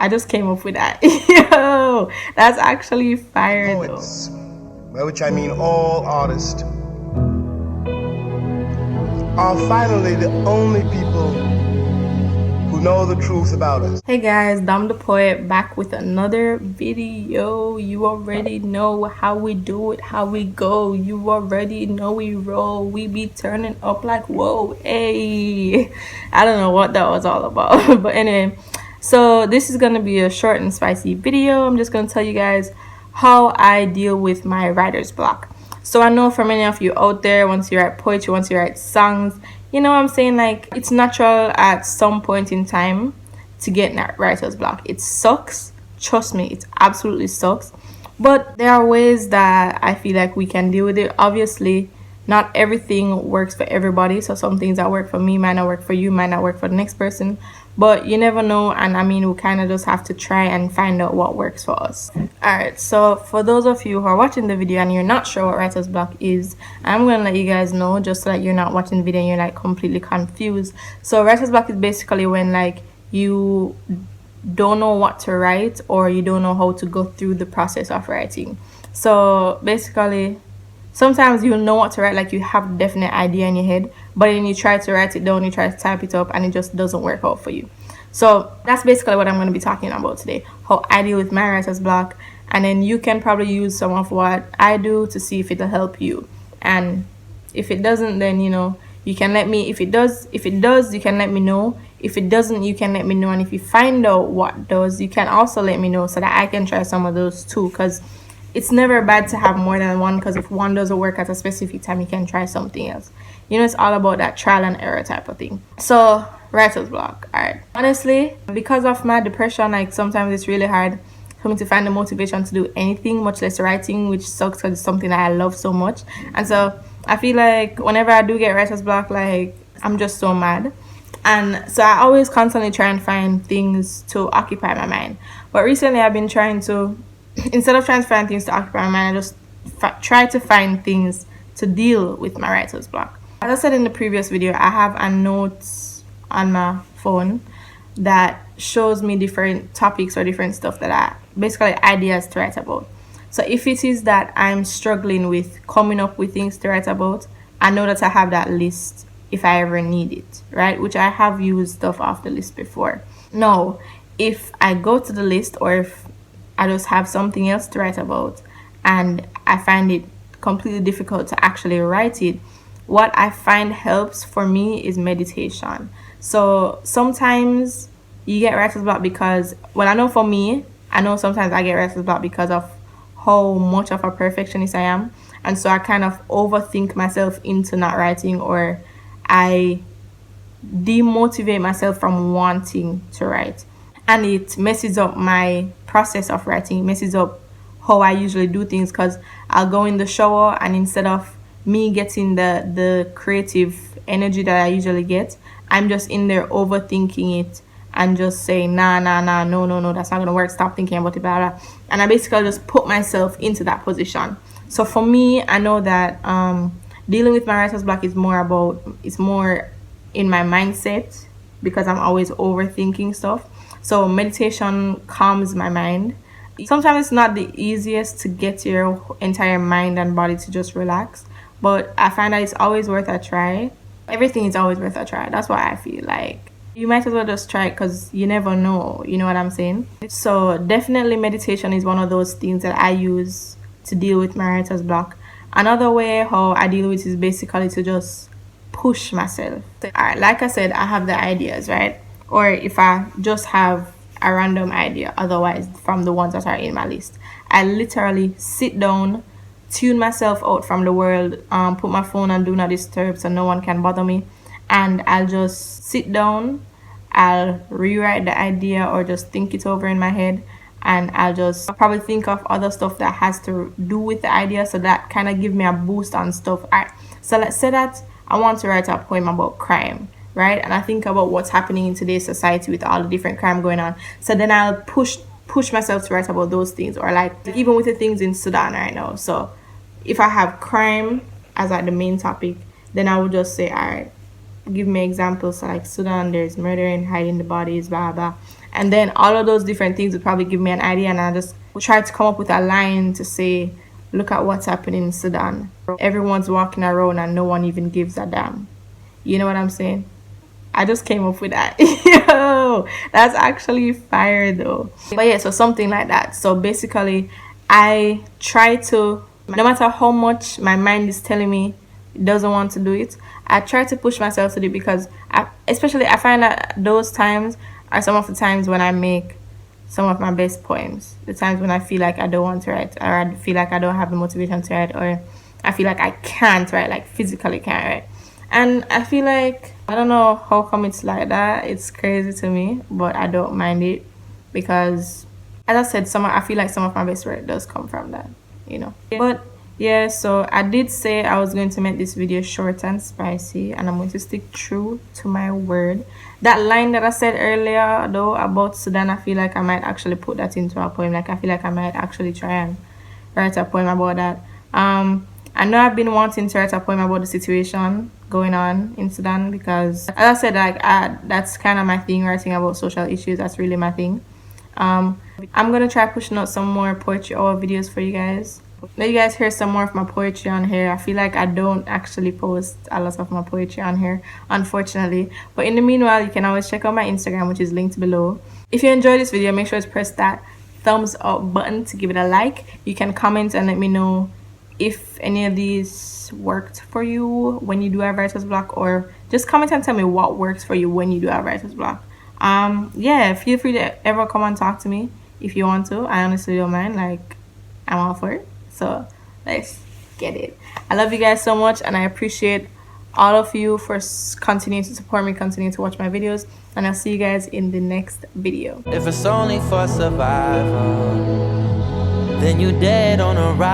I just came up with that. Yo, that's actually fire though. Poets, by which I mean all artists, are finally the only people who know the truth about us. Hey guys, Dom the Poet back with another video. You already know how we do it, how we go. You already know we roll. We be turning up like whoa, hey. I don't know what that was all about. But anyway, so this is gonna be a short and spicy video. I'm just gonna tell you guys how I deal with my writer's block. So I know for many of you out there, once you write poetry, once you write songs, you know what I'm saying? Like, it's natural at some point in time to get that writer's block. It sucks. Trust me, it absolutely sucks. But there are ways that I feel like we can deal with it. Obviously, not everything works for everybody. So some things that work for me might not work for you, might not work for the next person. But you never know. And I mean, we kind of just have to try and find out what works for us. Alright, so for those of you who are watching the video and you're not sure what writer's block is, I'm going to let you guys know just so that you're not watching the video and you're like completely confused. So writer's block is basically when like you don't know what to write or you don't know how to go through the process of writing. So basically, sometimes you know what to write, like you have a definite idea in your head, but then you try to write it down, you try to type it up, and it just doesn't work out for you. So that's basically what I'm going to be talking about today, how I deal with my writer's block, and then you can probably use some of what I do to see if it'll help you. And if it doesn't, then you know, you can let me, if it does, you can let me know. If it doesn't, you can let me know. And if you find out what does, you can also let me know so that I can try some of those too, because it's never bad to have more than one, because if one doesn't work at a specific time, you can try something else. You know, it's all about that trial and error type of thing. So writer's block. All right, honestly, because of my depression, like sometimes it's really hard for me to find the motivation to do anything, much less writing, which sucks because it's something that I love so much. And so I feel like whenever I do get writer's block, like I'm just so mad. And so I always constantly try and find things to occupy my mind. But recently I've been trying to, instead of trying to find things to occupy my mind, I just try to find things to deal with my writer's block. As I said in the previous video, I have a notes on my phone that shows me different topics or different stuff that I basically ideas to write about. So if it is that I'm struggling with coming up with things to write about, I know that I have that list if I ever need it, right? Which I have used stuff off the list before. Now, if I go to the list or if I just have something else to write about and I find it completely difficult to actually write it, what I find helps for me is meditation. So sometimes you get writer's block because, well, I know for me, I know sometimes I get writer's block because of how much of a perfectionist I am. And so I kind of overthink myself into not writing, or I demotivate myself from wanting to write. And it messes up my process of writing, messes up how I usually do things, because I'll go in the shower and instead of me getting the creative energy that I usually get, I'm just in there overthinking it and just saying no, that's not gonna work, stop thinking about it, blah, blah. And I basically just put myself into that position. So for me, I know that dealing with my writer's block is more in my mindset, because I'm always overthinking stuff. So meditation calms my mind. Sometimes it's not the easiest to get your entire mind and body to just relax, but I find that it's always worth a try. Everything is always worth a try. That's why I feel like you might as well just try it, because you never know. You know what I'm saying? So definitely meditation is one of those things that I use to deal with my writer's block. Another way how I deal with it is basically to just push myself. Alright, like I said, I have the ideas, right? Or if I just have a random idea, otherwise from the ones that are in my list, I literally sit down, tune myself out from the world, put my phone on do not disturb so no one can bother me, and I'll just sit down, I'll rewrite the idea or just think it over in my head, and I'll just probably think of other stuff that has to do with the idea, so that kind of give me a boost on stuff. Alright, so let's say that I want to write a poem about crime, right? And I think about what's happening in today's society with all the different crime going on. So then I'll push myself to write about those things, or like even with the things in Sudan right now. So if I have crime as like the main topic, then I would just say, all right, give me examples. So like Sudan, there's murdering, hiding the bodies, blah blah, And then all of those different things would probably give me an idea, and I just try to come up with a line to say, look at what's happening in Sudan. Everyone's walking around and no one even gives a damn. You know what I'm saying? I just came up with that. Yo, that's actually fire though. But yeah, so something like that. So basically, I try to, no matter how much my mind is telling me it doesn't want to do it, I try to push myself to do it, because especially I find that those times are some of the times when I make some of my best poems. The times when I feel like I don't want to write, or I feel like I don't have the motivation to write, or I feel like I can't write, like physically can't write. And I feel like, I don't know how come it's like that. It's crazy to me, but I don't mind it, because as I said, I feel like some of my best work does come from that, you know. But yeah, so I did say I was going to make this video short and spicy, and I'm going to stick true to my word. That line that I said earlier though about Sudan, I feel like I might actually put that into a poem. Like I feel like I might actually try and write a poem about that. I know I've been wanting to write a poem about the situation going on in Sudan, because as I said, like that's kind of my thing, writing about social issues. That's really my thing. I'm gonna try pushing out some more poetry hour videos for you guys. Let you guys hear some more of my poetry on here. I feel like I don't actually post a lot of my poetry on here, unfortunately. But in the meanwhile, you can always check out my Instagram, which is linked below. If you enjoyed this video, make sure to press that thumbs up button to give it a like. You can comment and let me know if any of these worked for you when you do have writer's block, or just comment and tell me what works for you when you do have writer's block. Yeah, feel free to ever come and talk to me if you want to. I honestly don't mind. Like, I'm all for it. So let's get it. I love you guys so much, and I appreciate all of you for continuing to support me, continuing to watch my videos, and I'll see you guys in the next video. If it's only for survival, then you dead on arrival.